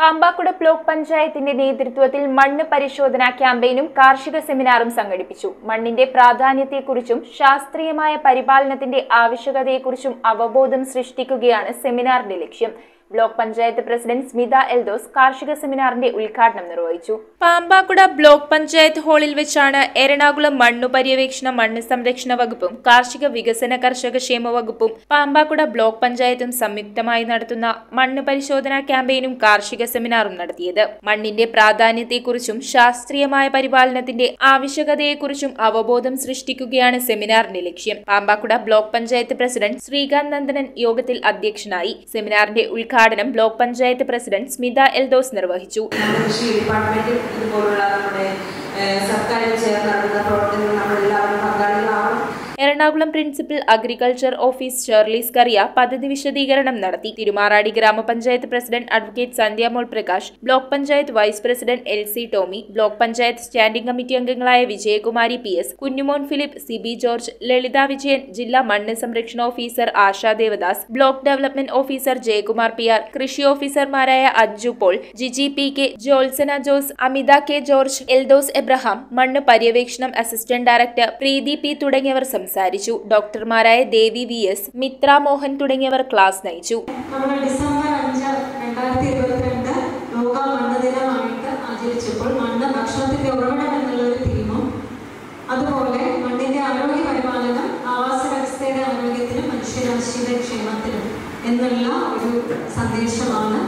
Pampakuda block പഞ്ചായത്തിന്റെ നേതൃത്വത്തിൽ മണ്ണ് പരിശോധനാ ക്യാമ്പയിനും കാർഷിക സെമിനാറും സംഘടിപ്പിച്ചു. മണ്ണിന്റെ പ്രാധാന്യത്തെക്കുറിച്ചും ശാസ്ത്രീയമായ പരിപാലനത്തിന്റെ ആവശ്യകതയെക്കുറിച്ചും അവബോധം സൃഷ്ടിക്കുകയാണ് സെമിനാറിന്റെ ലക്ഷ്യം. ബ്ലോക്ക് പഞ്ചായത്ത് പ്രസിഡന്റ് സ്മിത എൽദോസ് കാർഷിക സെമിനാറിന്റെ ഉദ്ഘാടനം നിർവഹിച്ചു. പാമ്പാക്കുട ബ്ലോക്ക് പഞ്ചായത്ത് ഹാളിൽ വെച്ചാണ് എറണാകുളം മണ്ണു പര്യവേക്ഷണ മണ്ണ് സംരക്ഷണ വകുപ്പും കാർഷിക വികസന കർഷക ക്ഷേമ വകുപ്പും പാമ്പാക്കുട ബ്ലോക്ക് പഞ്ചായത്തും സംയുക്തമായി നടത്തുന്ന മണ്ണ് പരിശോധനാ ക്യാമ്പയിനും കാർഷിക സെമിനാറും നടത്തിയത്. മണ്ണിന്റെ പ്രാധാന്യത്തെക്കുറിച്ചും ശാസ്ത്രീയമായ പരിപാലനത്തിന്റെ ആവശ്യകതയെക്കുറിച്ചും അവബോധം സൃഷ്ടിക്കുകയാണ് സെമിനാറിന്റെ ലക്ഷ്യം. പാമ്പാക്കുട ബ്ലോക്ക് പഞ്ചായത്ത് പ്രസിഡന്റ് ശ്രീകാന്ത് നന്ദനൻ യോഗത്തിൽ അധ്യക്ഷനായി. സെമിനാറിന്റെ ഉദ്ഘാടനം ബ്ലോക്ക് പഞ്ചായത്ത് പ്രസിഡന്റ് സ്മിത എൽദോസ് നിർവഹിച്ചു. കൃഷി ഡിപ്പാർട്ട്മെന്റിൽ ഇതുപോലുള്ള നമ്മുടെ സർക്കാരിൽ ചേർന്ന് നടത്തുന്ന പ്രവർത്തനങ്ങൾ നമ്മളെല്ലാവരും പങ്കാളികളാവണം. Ernakulam principal agriculture office Sherlees Kariya പദ്ധതി വിശദീകരണം നടത്തി. തിരുമാറാടി ഗ്രാമപഞ്ചായത്ത് president advocate Sandhyamol Prakash, block panchayat vice president Elsy Tomy, block panchayat standing committee അംഗങ്ങളായ വിജയകുമാരി PS, കുഞ്ഞുമോൻ ഫിലിപ്പ്, സിബി ജോർജ്, ലളിത വിജയൻ, ജില്ലാ മണ്ണ് സംരക്ഷണ officer Asha Devadas, block development officer Jayakumar PR, കൃഷി ഓഫീസർമാരായ അജ്ജു പോൾ, ജിജി PK, ജോത്സന ജോസ്, അമിത K ജോർജ്, എൽദോസ് എബ്രഹാം, മണ്ണ് പര്യവേക്ഷണം അസിസ്റ്റന്റ് ഡയറക്ടർ പ്രീതി P തുടങ്ങിയവർ സംസാരിച്ചു. ഡോക്ടർമാരായ ദേവി VS, മിത്ര മോഹൻ തുടങ്ങിയവർ ക്ലാസ് നയിച്ചു. ഡിസംബർ 5, 2022 ലോക മണ്ണ് ദിനമായിട്ട് ആചരിച്ചപ്പോൾ മണ്ണ് ഭക്ഷണത്തിന്റെ ഉറവിടം എന്നുള്ള ഒരു തീമും, അതുപോലെ മണ്ണിന്റെ ആരോഗ്യ പരിപാലനം ആവാസ വ്യവസ്ഥയുടെ ആരോഗ്യത്തിനും മനുഷ്യരാശിയുടെ ക്ഷേമത്തിനും എന്നുള്ള ഒരു സന്ദേശമാണ്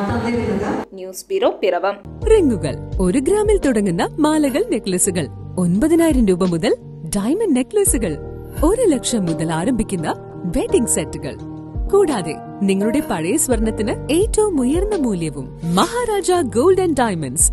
തന്നിരുന്നത്. News bureau, Piravom. റിങ്ങുകൾ 1 ഗ്രാമിൽ തുടങ്ങുന്ന മാലകൾ, നെക്ലസുകൾ 9,000 രൂപ മുതൽ ഡയമണ്ട് നെക്ലസുകൾ 1 ലക്ഷം മുതൽ ആരംഭിക്കുന്ന വെഡിംഗ് സെറ്റുകൾ, കൂടാതെ നിങ്ങളുടെ പഴയ സ്വർണത്തിന് ഏറ്റവും ഉയർന്ന മൂല്യവും. Maharaja gold and diamonds,